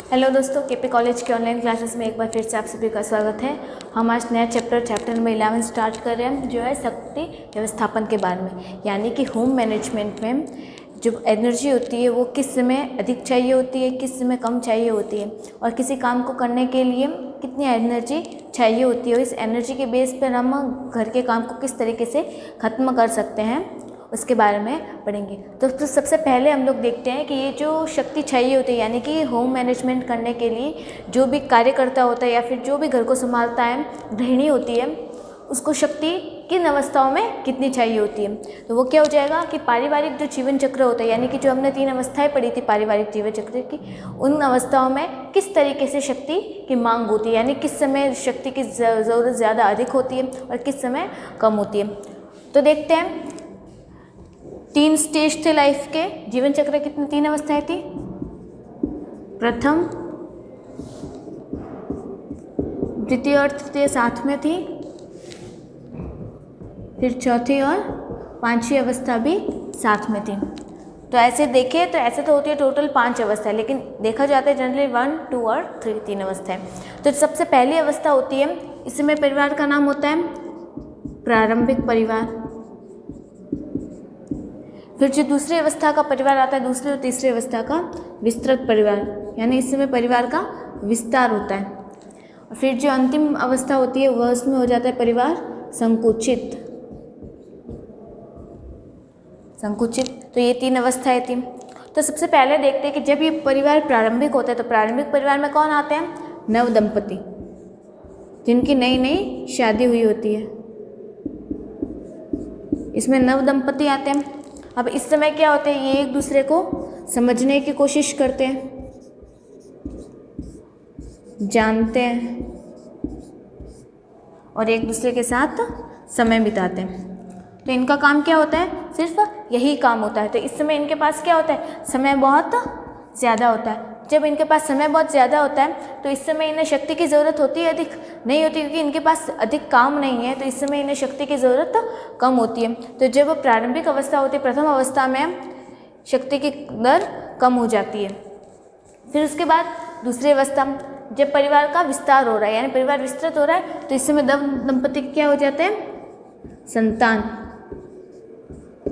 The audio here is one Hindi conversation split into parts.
हेलो दोस्तों, केपी कॉलेज के ऑनलाइन क्लासेस में एक बार फिर से आप सभी का स्वागत है। हम आज नया चैप्टर नंबर 11 स्टार्ट कर रहे हैं, जो है शक्ति व्यवस्थापन के बारे में। यानी कि होम मैनेजमेंट में जो एनर्जी होती है वो किस समय अधिक चाहिए होती है, किस समय कम चाहिए होती है, और किसी काम को करने के लिए कितनी एनर्जी चाहिए होती है। और इस एनर्जी के बेस पर हम घर के काम को किस तरीके से ख़त्म कर सकते हैं उसके बारे में पढ़ेंगे। तो सबसे पहले हम लोग देखते हैं कि ये जो शक्ति चाहिए होती है, यानी कि होम मैनेजमेंट करने के लिए जो भी कार्यकर्ता होता है या फिर जो भी घर को संभालता है, गृहिणी होती है, उसको शक्ति किन अवस्थाओं में कितनी चाहिए होती है। तो वो क्या हो जाएगा कि पारिवारिक जो जीवन चक्र होता है, यानी कि जो हमने 3 अवस्थाएं पढ़ी थी पारिवारिक जीवन चक्र की, उन अवस्थाओं में किस तरीके से शक्ति की मांग होती है, यानी किस समय शक्ति की ज़रूरत ज़्यादा अधिक होती है और किस समय कम होती है। तो देखते हैं, 3 स्टेज थे लाइफ के। जीवन चक्र कितनी 3 अवस्थाएं थी? प्रथम, द्वितीय और तृतीय साथ में थी, फिर चौथी और 5वीं अवस्था भी साथ में थी। तो ऐसे देखें तो ऐसे तो होती है टोटल 5 अवस्थाएं, लेकिन देखा जाता है जनरली 1, 2 और 3 अवस्थाएं। तो सबसे पहली अवस्था होती है, इसमें परिवार का नाम होता है प्रारंभिक परिवार। फिर जो दूसरी अवस्था का परिवार आता है, दूसरी और तीसरी अवस्था का विस्तृत परिवार, यानी इसमें परिवार का विस्तार होता है। और फिर जो अंतिम अवस्था होती है वह उसमें हो जाता है परिवार संकुचित। तो ये 3 अवस्थाएं थी। तो सबसे पहले देखते हैं कि जब ये परिवार प्रारंभिक होता है तो प्रारंभिक परिवार में कौन आते हैं? नव दंपति, जिनकी नई नई शादी हुई होती है, इसमें नव दंपति आते हैं। अब इस समय क्या होते हैं, ये एक दूसरे को समझने की कोशिश करते हैं, जानते हैं और एक दूसरे के साथ समय बिताते हैं। तो इनका काम क्या होता है? सिर्फ यही काम होता है। तो इस समय इनके पास क्या होता है? समय बहुत ज़्यादा होता है। जब इनके पास समय बहुत ज़्यादा होता है तो इस समय इन्हें शक्ति की ज़रूरत होती है अधिक नहीं होती, क्योंकि इनके पास अधिक काम नहीं है। तो इस समय इन्हें शक्ति की ज़रूरत कम होती है। तो जब प्रारंभिक अवस्था होती है, प्रथम अवस्था में शक्ति की दर कम हो जाती है। फिर उसके बाद दूसरी अवस्था, जब परिवार का विस्तार हो रहा है, यानी परिवार विस्तृत हो रहा है, तो इस समय दंपति क्या हो जाते हैं? संतान।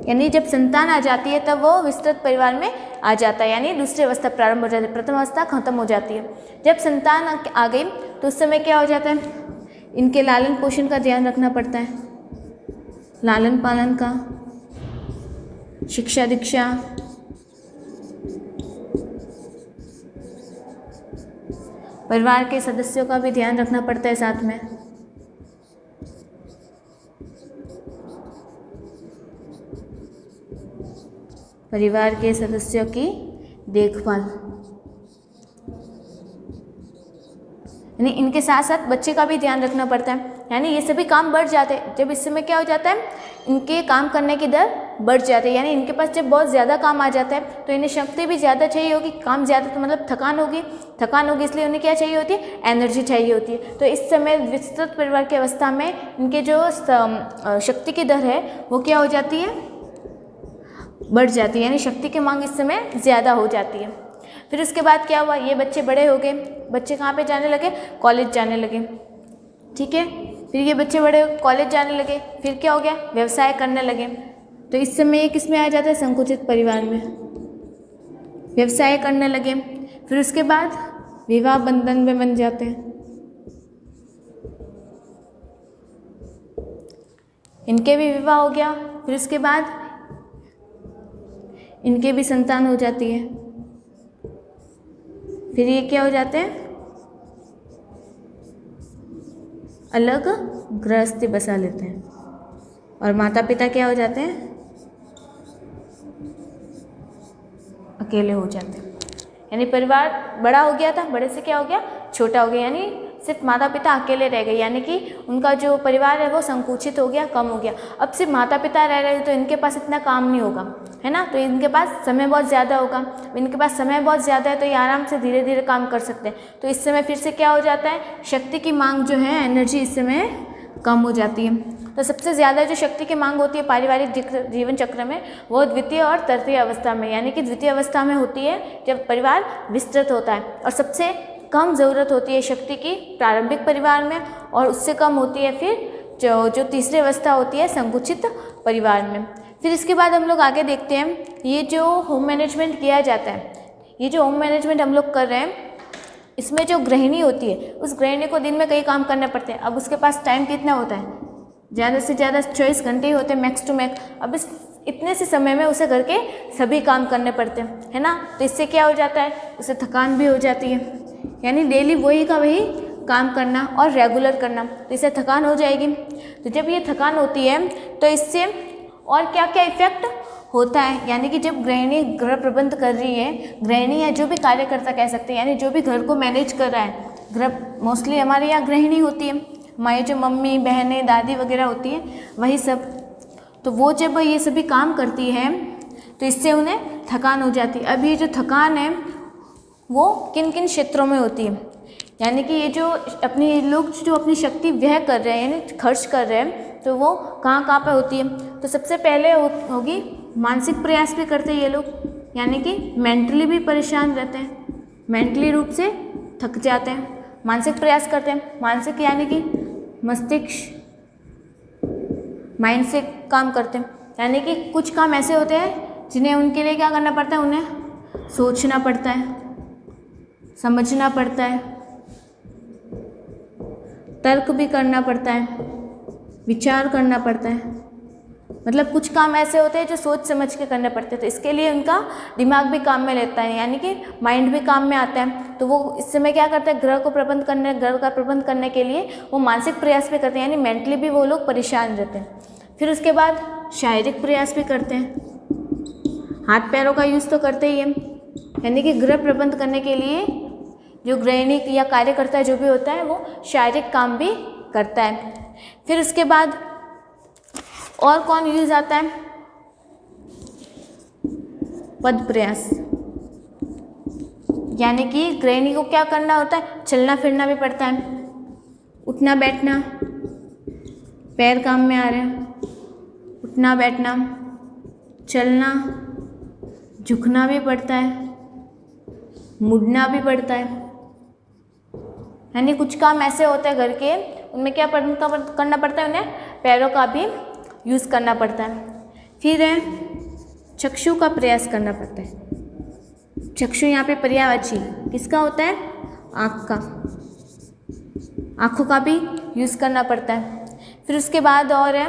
यानी जब संतान आ जाती है तब वो विस्तृत परिवार में आ जाता है, यानी दूसरी अवस्था प्रारंभ हो जाती है, प्रथम अवस्था खत्म हो जाती है। जब संतान आ गई तो उस समय क्या हो जाता है? इनके लालन पोषण का ध्यान रखना पड़ता है, लालन पालन का, शिक्षा दीक्षा, परिवार के सदस्यों का भी ध्यान रखना पड़ता है साथ में। परिवार के सदस्यों की देखभाल, यानी इनके साथ साथ बच्चे का भी ध्यान रखना पड़ता है, यानी ये सभी काम बढ़ जाते हैं। जब इस समय क्या हो जाता है? इनके काम करने की दर बढ़ जाती है, यानी इनके पास जब बहुत ज़्यादा काम आ जाता है तो इन्हें शक्ति भी ज़्यादा चाहिए होगी। काम ज़्यादा तो मतलब थकान होगी, इसलिए उन्हें क्या चाहिए होती है? एनर्जी चाहिए होती है। तो इस समय विस्तृत परिवार की अवस्था में इनके जो शक्ति की दर है वो क्या हो जाती है? बढ़ जाती है, यानी शक्ति की मांग इस समय ज़्यादा हो जाती है। फिर उसके बाद क्या हुआ? ये बच्चे बड़े हो गए, बच्चे कहाँ पे जाने लगे? कॉलेज जाने लगे, ठीक है। फिर ये बच्चे बड़े कॉलेज जाने लगे, फिर क्या हो गया? व्यवसाय करने लगे। तो इस समय ये किस में आ जाता है? संकुचित परिवार में व्यवसाय करने लगे। फिर उसके बाद विवाह बंधन में बन जाते हैं, इनके भी विवाह हो गया। फिर उसके बाद इनके भी संतान हो जाती है। फिर ये क्या हो जाते हैं? अलग गृहस्थी बसा लेते हैं और माता पिता क्या हो जाते हैं? अकेले हो जाते हैं। यानी परिवार बड़ा हो गया था, बड़े से क्या हो गया? छोटा हो गया, यानी सिर्फ माता पिता अकेले रह गए, यानी कि उनका जो परिवार है वो संकुचित हो गया, कम हो गया। अब सिर्फ माता पिता रह रहे तो इनके पास इतना काम नहीं होगा, है ना। तो इनके पास समय बहुत ज़्यादा होगा। इनके पास समय बहुत ज़्यादा है तो ये आराम से धीरे धीरे काम कर सकते हैं। तो इस समय फिर से क्या हो जाता है? शक्ति की मांग जो है, एनर्जी इस समय कम हो जाती है। तो सबसे ज़्यादा जो शक्ति की मांग होती है पारिवारिक जीवन चक्र में वो द्वितीय और तृतीय अवस्था में, यानी कि द्वितीय अवस्था में होती है जब परिवार विस्तृत होता है, और सबसे कम ज़रूरत होती है शक्ति की प्रारंभिक परिवार में, और उससे कम होती है फिर जो तीसरी अवस्था होती है संकुचित परिवार में। फिर इसके बाद हम लोग आगे देखते हैं, ये जो होम मैनेजमेंट किया जाता है, ये जो होम मैनेजमेंट हम लोग कर रहे हैं, इसमें जो गृहिणी होती है उस गृहिणी को दिन में कई काम करने पड़ते हैं। अब उसके पास टाइम कितना होता है, ज़्यादा से ज़्यादा 24 घंटे ही होते हैं मैक्स टू मैक्स। अब इस इतने से समय में उसे घर के सभी काम करने पड़ते हैं, है ना। तो इससे क्या हो जाता है, उसे थकान भी हो जाती है, यानी डेली वही का वही काम करना और रेगुलर करना, तो इससे थकान हो जाएगी। तो जब ये थकान होती है तो इससे और क्या क्या इफेक्ट होता है, यानी कि जब गृहिणी गृह प्रबंध कर रही है, गृहिणी या जो भी कार्यकर्ता कह सकते हैं, यानी जो भी घर को मैनेज कर रहा है, गृह मोस्टली हमारे यहाँ गृहिणी होती है, हमारी जो मम्मी बहनें दादी वगैरह होती हैं वही सब, तो वो जब ये सभी काम करती है तो इससे उन्हें थकान हो जाती है। अब ये जो थकान है वो किन किन क्षेत्रों में होती है, यानी कि ये जो अपनी लोग जो अपनी शक्ति व्यय कर रहे हैं यानी खर्च कर रहे हैं, तो वो कहाँ कहाँ पे होती है। तो सबसे पहले होगी मानसिक प्रयास भी करते हैं ये लोग, यानी कि मेंटली भी परेशान रहते हैं, मेंटली रूप से थक जाते हैं, मानसिक प्रयास करते हैं। मानसिक यानी कि मस्तिष्क माइंड से काम करते हैं, यानी कि कुछ काम ऐसे होते हैं जिन्हें उनके लिए क्या करना पड़ता है, उन्हें सोचना पड़ता है, समझना पड़ता है, तर्क भी करना पड़ता है, विचार करना पड़ता है। मतलब कुछ काम ऐसे होते हैं जो सोच समझ के करने पड़ते हैं, तो इसके लिए उनका दिमाग भी काम में लेता है, यानी कि माइंड भी काम में आता है। तो वो इस समय क्या करते हैं, घर का प्रबंध करने के लिए वो मानसिक प्रयास भी करते हैं, यानी मेंटली भी वो लोग परेशान रहते हैं। फिर उसके बाद शारीरिक प्रयास भी करते हैं, हाथ पैरों का यूज़ तो करते ही हैं, यानी कि गृह प्रबंध करने के लिए जो गृहिणी या कार्यकर्ता जो भी होता है वो शारीरिक काम भी करता है। फिर उसके बाद और कौन यूज आता है, पद प्रयास, यानी कि गृहिणी को क्या करना होता है, चलना फिरना भी पड़ता है, उठना बैठना, पैर काम में आ रहे हैं, उठना बैठना, चलना, झुकना भी पड़ता है, मुड़ना भी पड़ता है, यानी कुछ काम ऐसे होते हैं घर के, उनमें क्या करना पड़ता है, उन्हें पैरों का भी यूज़ करना पड़ता है। फिर है चक्षु का प्रयास करना पड़ता है। चक्षु यहाँ पे पर्यायवाची किसका होता है, आँख का, आँखों का भी यूज़ करना पड़ता है। फिर उसके बाद और है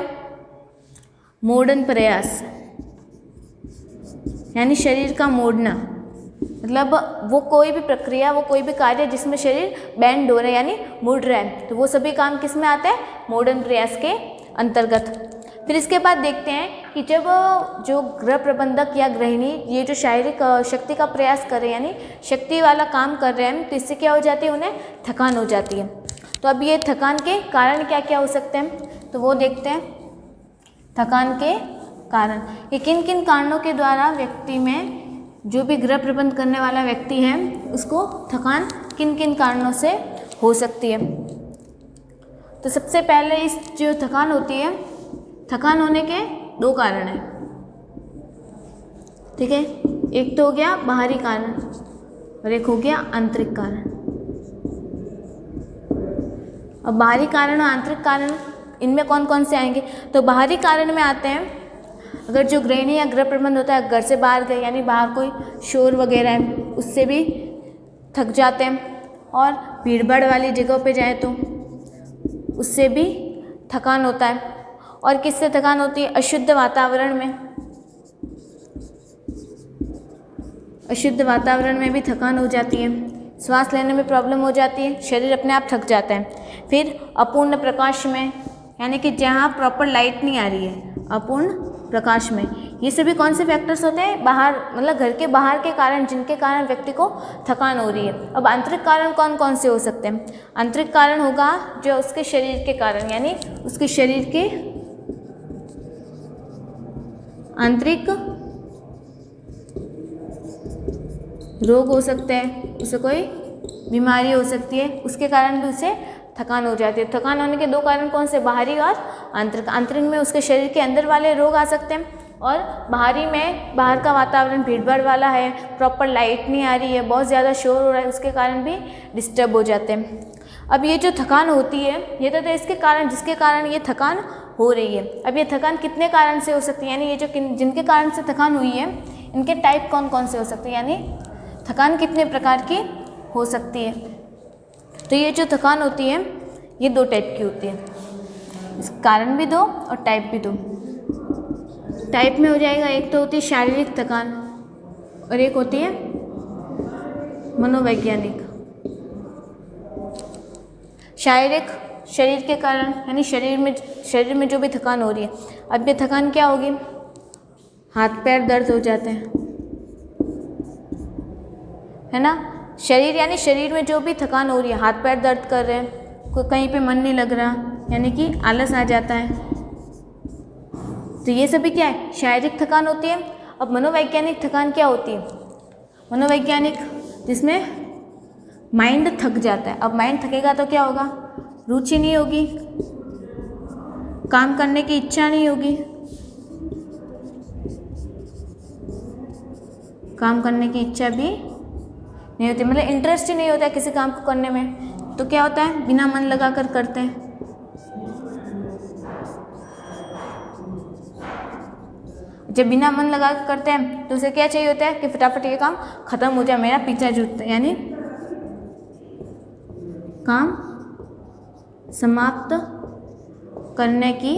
मोड़न प्रयास, यानी शरीर का मोड़ना, मतलब वो कोई भी प्रक्रिया, वो कोई भी कार्य जिसमें शरीर बेंड हो रहा है यानी मुड़ रहा है, तो वो सभी काम किस में आते हैं, मोड़न प्रयास के अंतर्गत। फिर इसके बाद देखते हैं कि जब जो गृह प्रबंधक या गृहिणी ये जो शारीरिक शक्ति का प्रयास कर रहे हैं यानी शक्ति वाला काम कर रहे हैं, तो इससे क्या हो जाती है, उन्हें थकान हो जाती है। तो अब ये थकान के कारण क्या क्या हो सकते हैं, तो वो देखते हैं। थकान के कारण, ये किन किन कारणों के द्वारा व्यक्ति में, जो भी गृह प्रबंध करने वाला व्यक्ति है उसको थकान किन किन कारणों से हो सकती है। तो सबसे पहले इस जो थकान होती है, थकान होने के दो कारण हैं, ठीक है। एक तो हो गया बाहरी कारण और एक हो गया आंतरिक कारण। अब बाहरी कारण और आंतरिक कारण इनमें कौन कौन से आएंगे, तो बाहरी कारण में आते हैं अगर जो गृहिणी या गृह प्रबंध होता है घर से बाहर गए, यानी बाहर कोई शोर वगैरह है उससे भी थक जाते हैं, और भीड़ भाड़ वाली जगह पे जाए तो उससे भी थकान होता है। और किससे थकान होती है, अशुद्ध वातावरण में, अशुद्ध वातावरण में भी थकान हो जाती है, सांस लेने में प्रॉब्लम हो जाती है, शरीर अपने आप थक जाता है। फिर अपूर्ण प्रकाश में, यानी कि जहाँ प्रॉपर लाइट नहीं आ रही है, अपूर्ण प्रकाश में, ये सभी कौन से फैक्टर्स होते हैं, बाहर मतलब घर के बाहर के कारण, जिनके कारण व्यक्ति को थकान हो रही है। अब आंतरिक कारण कौन कौन से हो सकते हैं, आंतरिक कारण होगा जो उसके शरीर के कारण, यानी उसके शरीर के आंतरिक रोग हो सकते हैं, उसे कोई बीमारी हो सकती है, उसके कारण भी उसे थकान हो जाती है। थकान होने के दो कारण कौन से, बाहरी और आंतरिक, आंतरिक में उसके शरीर के अंदर वाले रोग आ सकते हैं, और बाहरी में बाहर का वातावरण भीड़-भाड़ वाला है, प्रॉपर लाइट नहीं आ रही है, बहुत ज़्यादा शोर हो रहा है, उसके कारण भी डिस्टर्ब हो जाते हैं। अब ये जो थकान होती है ये तो इसके कारण, जिसके कारण ये थकान हो रही है। अब ये थकान कितने कारण से हो सकती है, यानी ये जो जिनके कारण से थकान हुई है इनके टाइप कौन कौन से हो सकते हैं, यानी थकान कितने प्रकार की हो सकती है। तो ये जो थकान होती है ये 2 टाइप की होती है, इसके कारण भी 2 और टाइप भी 2। टाइप में हो जाएगा, एक तो होती है शारीरिक थकान और एक होती है मनोवैज्ञानिक। शारीरिक, शरीर के कारण, यानी शरीर में जो भी थकान हो रही है। अब ये थकान क्या होगी, हाथ पैर दर्द हो जाते हैं, है ना। शरीर यानी शरीर में जो भी थकान हो रही है, हाथ पैर दर्द कर रहे हैं, कोई कहीं पे मन नहीं लग रहा, यानी कि आलस आ जाता है, तो ये सभी क्या है, शारीरिक थकान होती है। अब मनोवैज्ञानिक थकान क्या होती है, मनोवैज्ञानिक जिसमें माइंड थक जाता है। अब माइंड थकेगा तो क्या होगा, रुचि नहीं होगी, काम करने की इच्छा नहीं होगी, काम करने की इच्छा भी नहीं होती, मतलब इंटरेस्ट ही नहीं होता है किसी काम को करने में, तो क्या होता है, बिना मन लगा कर करते हैं। जब बिना मन लगा कर करते हैं तो उसे क्या चाहिए होता है कि फटाफट ये काम खत्म हो जाए, मेरा पीछा छूटता है, यानी काम समाप्त करने की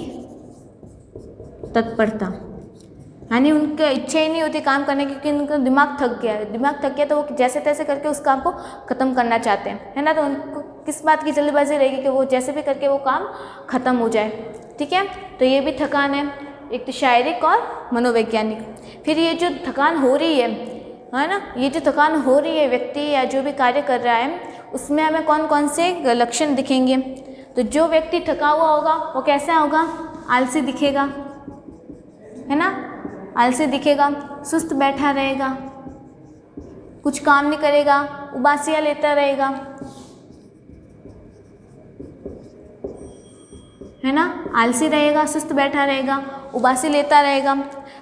तत्परता, यानी उनकी इच्छा ही नहीं होती काम करने की, क्योंकि उनका दिमाग थक गया है। दिमाग थक गया तो वो जैसे तैसे करके उस काम को ख़त्म करना चाहते हैं, है ना। तो उनको किस बात की जल्दबाजी रहेगी कि वो जैसे भी करके वो काम ख़त्म हो जाए, ठीक है। तो ये भी थकान है, एक तो शारीरिक और मनोवैज्ञानिक। फिर ये जो थकान हो रही है ना, ये जो थकान हो रही है व्यक्ति या जो भी कार्य कर रहा है उसमें हमें कौन कौन से लक्षण दिखेंगे। तो जो व्यक्ति थका हुआ होगा वो कैसा होगा, आलसी दिखेगा, है ना, आलसी दिखेगा, सुस्त बैठा रहेगा, कुछ काम नहीं करेगा, उबासियाँ लेता रहेगा, है ना, आलसी रहेगा, सुस्त बैठा रहेगा, उबासी लेता रहेगा।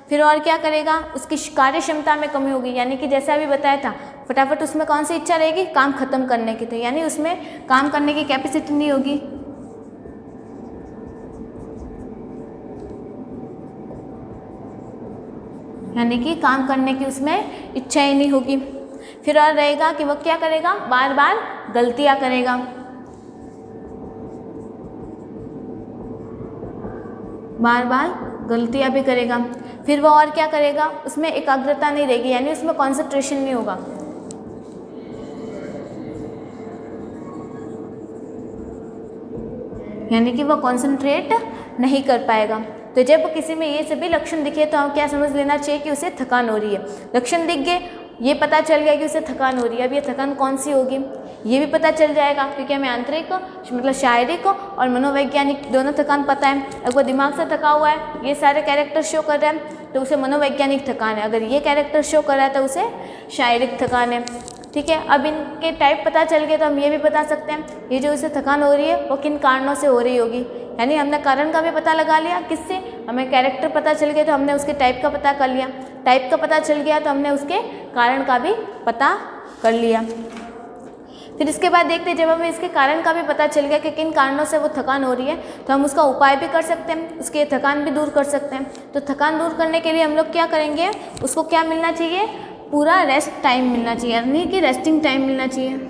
फिर और क्या करेगा, उसकी कार्य क्षमता में कमी होगी, यानी कि जैसा अभी बताया था, फटाफट उसमें कौन सी इच्छा रहेगी, काम खत्म करने की, तो यानी उसमें काम करने की कैपेसिटी नहीं होगी। यानी कि काम करने की उसमें इच्छा ही नहीं होगी। फिर और रहेगा कि वह क्या करेगा, बार बार गलतियां करेगा, बार बार गलतियां भी करेगा। फिर वह और क्या करेगा, उसमें एकाग्रता नहीं रहेगी, यानी उसमें कंसंट्रेशन नहीं होगा। यानी कि वह कंसंट्रेट नहीं कर पाएगा। तो जब किसी में ये सभी लक्षण दिखे तो हम क्या समझ लेना चाहिए कि उसे थकान हो रही है। लक्षण दिख गए, ये पता चल गया कि उसे थकान हो रही है। अब ये थकान कौन सी होगी ये भी पता चल जाएगा, क्योंकि हमें आंतरिक मतलब शारीरिक और मनोवैज्ञानिक दोनों थकान पता है। अगर वो दिमाग से थका हुआ है, ये सारे कैरेक्टर शो कर रहे हैं तो उसे मनोवैज्ञानिक थकान है। अगर ये कैरेक्टर शो कर रहा है तो उसे शारीरिक थकान है, ठीक है। अब इनके टाइप पता चल गए तो हम ये भी बता सकते हैं ये जो उसे थकान हो रही है वो किन कारणों से हो रही होगी। यानी हमने कारण का भी पता लगा लिया, किससे, हमें कैरेक्टर पता चल गया तो हमने उसके टाइप का पता कर लिया, टाइप का पता चल गया तो हमने उसके कारण का भी पता कर लिया। फिर इसके बाद देखते हैं, जब हमें इसके कारण का भी पता चल गया कि किन कारणों से वो थकान हो रही है तो हम उसका उपाय भी कर सकते हैं, उसके थकान भी दूर कर सकते हैं। तो थकान दूर करने के लिए हम लोग क्या करेंगे, उसको क्या मिलना चाहिए, पूरा रेस्ट टाइम मिलना चाहिए, यानी कि रेस्टिंग टाइम मिलना चाहिए।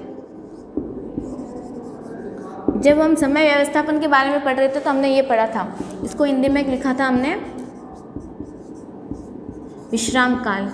जब हम समय व्यवस्थापन के बारे में पढ़ रहे थे तो हमने ये पढ़ा था, इसको हिंदी में लिखा था हमने विश्राम काल।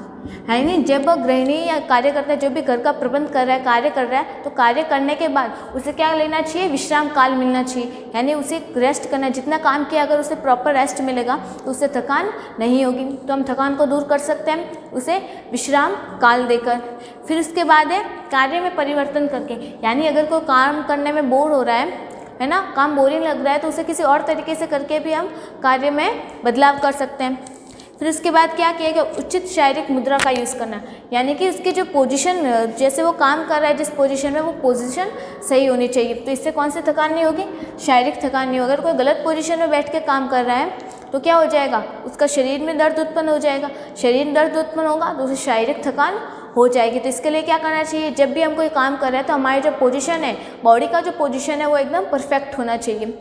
है नहीं, जब गृहिणी या कार्यकर्ता जो भी घर का प्रबंध कर रहा है, कार्य कर रहा है, तो कार्य करने के बाद उसे क्या लेना चाहिए, विश्राम काल मिलना चाहिए। यानी उसे रेस्ट करना, जितना काम किया अगर उसे प्रॉपर रेस्ट मिलेगा तो उसे थकान नहीं होगी। तो हम थकान को दूर कर सकते हैं उसे विश्राम काल देकर। फिर उसके बाद है कार्य में परिवर्तन करके, यानी अगर कोई काम करने में बोर हो रहा है ना, काम बोरिंग लग रहा है तो उसे किसी और तरीके से करके भी हम कार्य में बदलाव कर सकते हैं। फिर उसके बाद क्या किया गया, उचित शारीरिक मुद्रा का यूज़ करना, यानी कि उसकी जो पोजीशन, जैसे वो काम कर रहा है जिस पोजीशन में, वो पोजीशन सही होनी चाहिए। तो इससे कौन सी थकान नहीं होगी, शारीरिक थकान नहीं होगी। अगर कोई गलत पोजीशन में बैठ के काम कर रहा है तो क्या हो जाएगा, उसका शरीर में दर्द उत्पन्न हो जाएगा, शरीर में दर्द उत्पन्न होगा तो उसे शारीरिक थकान हो जाएगी। तो इसके लिए क्या करना चाहिए, जब भी हम कोई काम कर रहे हैं तो हमारी जो पोजीशन है, बॉडी का जो पोजीशन है वो एकदम परफेक्ट होना चाहिए।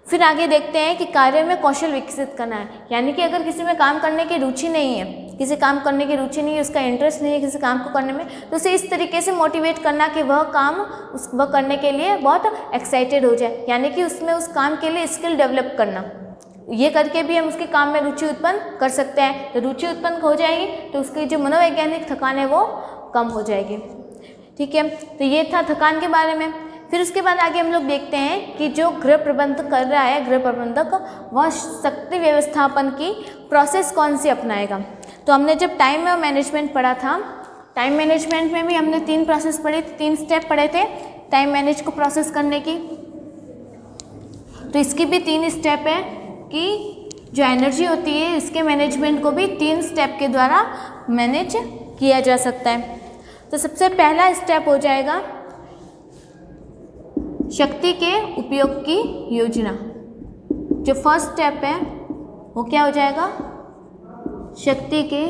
फिर आगे देखते हैं कि कार्य में कौशल विकसित करना है, यानी कि अगर किसी में काम करने की रुचि नहीं है, किसी काम करने की रुचि नहीं है, उसका इंटरेस्ट नहीं है किसी काम को करने में, तो उसे इस तरीके से मोटिवेट करना कि वह काम वह करने के लिए बहुत एक्साइटेड हो जाए, यानी कि उसमें उस काम के लिए स्किल डेवलप करना। ये करके भी हम उसके काम में रुचि उत्पन्न कर सकते हैं। तो रुचि उत्पन्न हो जाएगी तो उसकी जो मनोवैज्ञानिक थकान है वो कम हो जाएगी। ठीक है, तो ये था थकान के बारे में। फिर उसके बाद आगे हम लोग देखते हैं कि जो गृह प्रबंधक कर रहा है, गृह प्रबंधक, वह शक्ति व्यवस्थापन की प्रोसेस कौन सी अपनाएगा। तो हमने जब टाइम मैनेजमेंट पढ़ा था, टाइम मैनेजमेंट में भी हमने 3 प्रोसेस पढ़ी, 3 स्टेप पढ़े थे टाइम मैनेज को प्रोसेस करने की। तो इसकी भी 3 स्टेप है कि जो एनर्जी होती है इसके मैनेजमेंट को भी 3 स्टेप के द्वारा मैनेज किया जा सकता है। तो सबसे पहला स्टेप हो जाएगा शक्ति के उपयोग की योजना। जो फर्स्ट स्टेप है वो क्या हो जाएगा, शक्ति के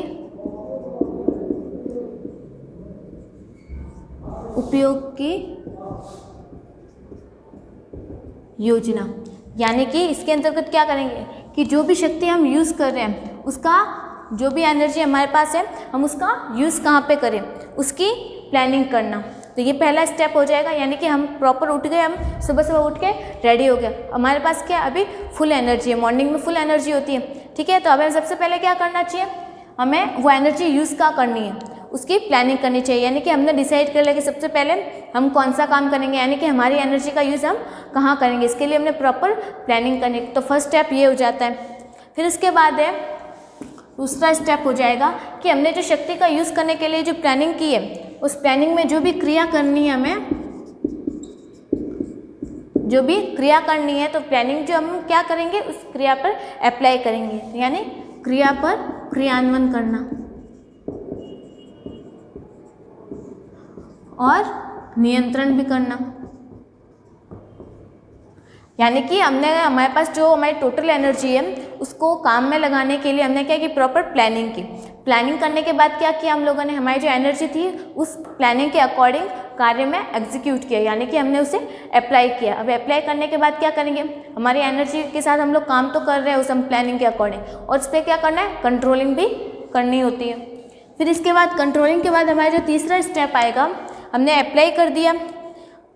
उपयोग की योजना, यानी कि इसके अंतर्गत क्या करेंगे कि जो भी शक्ति हम यूज़ कर रहे हैं, उसका जो भी एनर्जी हमारे पास है, हम उसका यूज़ कहाँ पे करें, उसकी प्लानिंग करना। तो ये पहला स्टेप हो जाएगा, यानी कि हम प्रॉपर उठ गए, हम सुबह सुबह उठ के रेडी हो गए, हमारे पास क्या अभी फुल एनर्जी है, मॉर्निंग में फुल एनर्जी होती है। ठीक है, तो हमें सबसे पहले क्या करना चाहिए, हमें वो एनर्जी यूज़ क्या करनी है, उसकी प्लानिंग करनी चाहिए। यानी कि हमने डिसाइड कर लिया कि सबसे पहले हम कौन सा काम करेंगे, यानी कि हमारी एनर्जी का यूज़ हम कहाँ करेंगे, इसके लिए हमने प्रॉपर प्लानिंग करनी। तो फर्स्ट स्टेप ये हो जाता है। फिर उसके बाद है दूसरा स्टेप हो जाएगा कि हमने जो शक्ति का यूज़ करने के लिए जो प्लानिंग की है, उस प्लानिंग में जो भी क्रिया करनी है, हमें जो भी क्रिया करनी है, तो प्लानिंग जो हम क्या करेंगे उस क्रिया पर अप्लाई करेंगे, यानी क्रिया पर क्रियान्वयन करना और नियंत्रण भी करना। यानी कि हमने हमारे पास जो हमारी टोटल एनर्जी है उसको काम में लगाने के लिए हमने क्या की, प्रॉपर प्लानिंग की। प्लानिंग करने के बाद क्या किया हम लोगों ने, हमारी जो एनर्जी थी उस प्लानिंग के अकॉर्डिंग कार्य में एग्जीक्यूट किया, यानी कि हमने उसे अप्लाई किया। अब अप्लाई करने के बाद क्या करेंगे, हमारी एनर्जी के साथ हम लोग काम तो कर रहे हैं उस हम प्लानिंग के अकॉर्डिंग, और उस पर क्या करना है, कंट्रोलिंग भी करनी होती है। फिर इसके बाद कंट्रोलिंग के बाद हमारा जो तीसरा स्टेप आएगा, हमने अप्लाई कर दिया,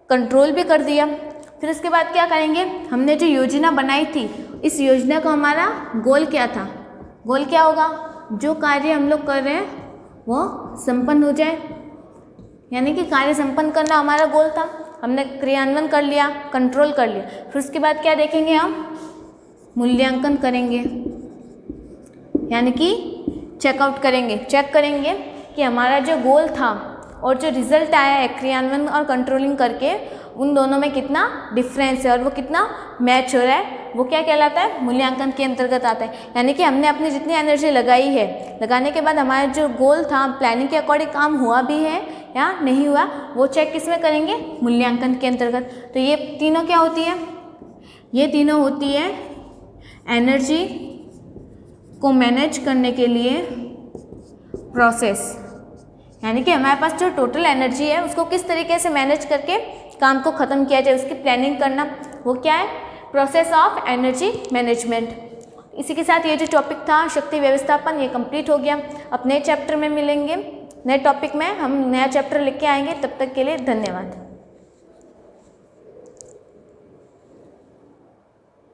कंट्रोल भी कर दिया। फिर उसके बाद क्या करेंगे, हमने जो योजना बनाई थी, इस योजना का हमारा गोल क्या था, गोल क्या होगा, जो कार्य हम लोग कर रहे हैं वो संपन्न हो जाए, यानी कि कार्य संपन्न करना हमारा गोल था। हमने क्रियान्वयन कर लिया, कंट्रोल कर लिया। फिर उसके बाद क्या देखेंगे, हम मूल्यांकन करेंगे, यानी कि चेकआउट करेंगे, चेक करेंगे कि हमारा जो गोल था और जो रिजल्ट आया है क्रियान्वयन और कंट्रोलिंग करके, उन दोनों में कितना डिफरेंस है और वो कितना मैच हो रहा है, वो क्या कहलाता है, मूल्यांकन के अंतर्गत आता है। यानी कि हमने अपनी जितनी एनर्जी लगाई है, लगाने के बाद हमारा जो गोल था, प्लानिंग के अकॉर्डिंग काम हुआ भी है या नहीं हुआ, वो चेक किस में करेंगे, मूल्यांकन के अंतर्गत। तो ये तीनों क्या होती है, ये तीनों होती है एनर्जी को मैनेज करने के लिए प्रोसेस, यानी कि हमारे पास जो टोटल एनर्जी है उसको किस तरीके से मैनेज करके काम को ख़त्म किया जाए, उसकी प्लानिंग करना, वो क्या है, प्रोसेस ऑफ एनर्जी मैनेजमेंट। इसी के साथ ये जो टॉपिक था शक्ति व्यवस्थापन, ये कंप्लीट हो गया। अब नए चैप्टर में मिलेंगे, नए टॉपिक में हम नया चैप्टर लेके आएंगे। तब तक के लिए धन्यवाद।